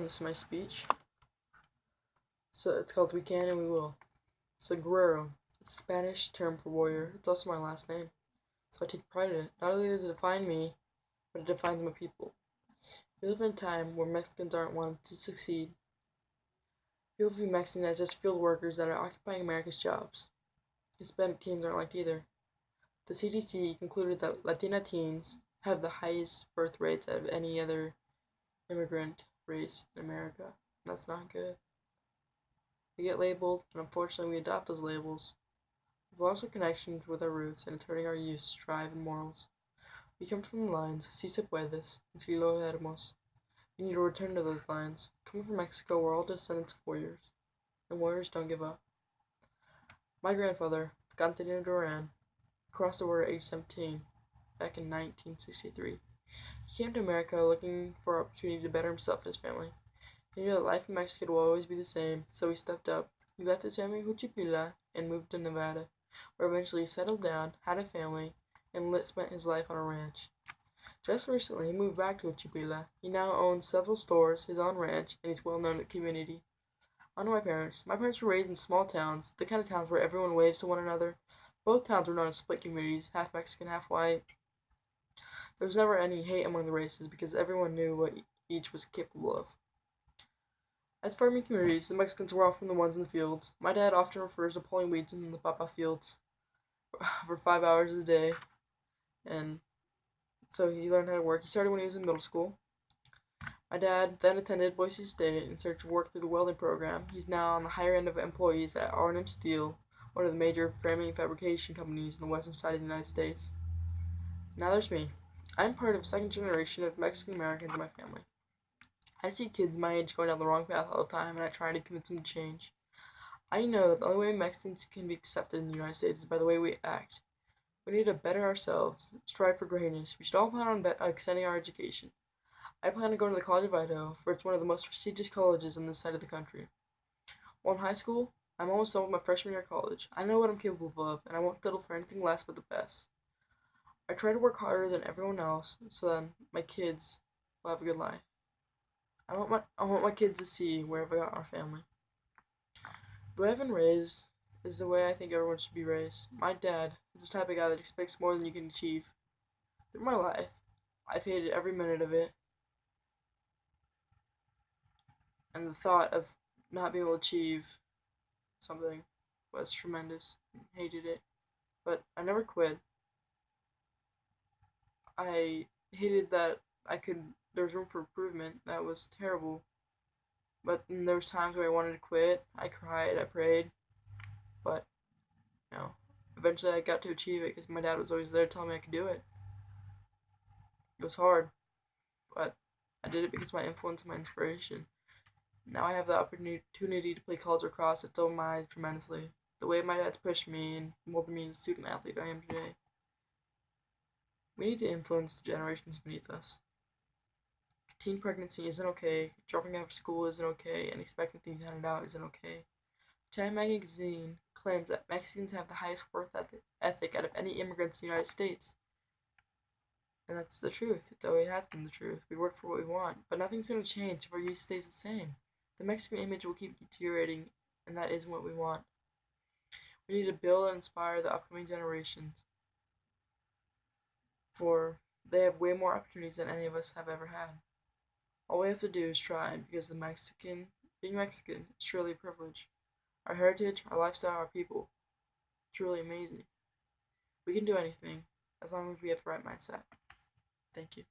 this is my speech. So it's called We Can and We Will. So guerrero, it's a Spanish term for warrior. It's also my last name. So I take pride in it. Not only does it define me, but it defines my people. We live in a time where Mexicans aren't wanted to succeed. People view Mexicans as just field workers that are occupying America's jobs. Hispanic teens aren't liked either. The CDC concluded that Latina teens have the highest birth rates out of any other immigrant race in America. That's not good. We get labeled, and unfortunately we adopt those labels. We've lost our connections with our roots, and it's hurting our youth's drive and morals. We come from the lines, si se puedes, and si lo hermos. We need to return to those lines. Coming from Mexico, we're all descendants of warriors, and warriors don't give up. My grandfather, Cantarino Duran, crossed the border at age 17, back in 1963. He came to America looking for opportunity to better himself and his family. He knew that life in Mexico will always be the same, so he stepped up. He left his family in Juchipila and moved to Nevada, where eventually he settled down, had a family, and spent his life on a ranch. Just recently, he moved back to Juchipila. He now owns several stores, his own ranch, and he's well known in the community. On to my parents. My parents were raised in small towns, the kind of towns where everyone waves to one another. Both towns were known as split communities, half Mexican, half white. There was never any hate among the races because everyone knew what each was capable of. As farming communities, the Mexicans were often the ones in the fields. My dad often refers to pulling weeds in the papa fields for 5 hours a day, and so he learned how to work. He started when he was in middle school. My dad then attended Boise State and started to work through the welding program. He's now on the higher end of employees at R&M Steel, one of the major framing and fabrication companies on the western side of the United States. Now there's me. I'm part of the second generation of Mexican Americans in my family. I see kids my age going down the wrong path all the time, and I try to convince them to change. I know that the only way Mexicans can be accepted in the United States is by the way we act. We need to better ourselves, strive for greatness. We should all plan on extending our education. I plan on going to the College of Idaho, for it's one of the most prestigious colleges on this side of the country. While in high school, I'm almost done with my freshman year of college. I know what I'm capable of, and I won't settle for anything less but the best. I try to work harder than everyone else, so then my kids will have a good life. I want my kids to see where I've got our family. The way I've been raised is the way I think everyone should be raised. My dad is the type of guy that expects more than you can achieve. Through my life, I've hated every minute of it, and the thought of not being able to achieve something was tremendous. I hated it, but I never quit. I hated that there was room for improvement. That was terrible. But there was times where I wanted to quit. I cried, I prayed, but eventually I got to achieve it because my dad was always there telling me I could do it. It was hard, but I did it because of my influence and my inspiration. Now I have the opportunity to play college lacrosse. It's opened my eyes tremendously. The way my dad's pushed me and molded me into the student athlete I am today. We need to influence the generations beneath us. Teen pregnancy isn't okay, dropping out of school isn't okay, and expecting things handed out isn't okay. Time magazine claims that Mexicans have the highest work ethic out of any immigrants in the United States. And that's the truth. It's always has been the truth. We work for what we want, but nothing's going to change if our youth stays the same. The Mexican image will keep deteriorating, and that isn't what we want. We need to build and inspire the upcoming generations, for they have way more opportunities than any of us have ever had. All we have to do is try, because being Mexican is truly a privilege. Our heritage, our lifestyle, our people, truly amazing. We can do anything, as long as we have the right mindset. Thank you.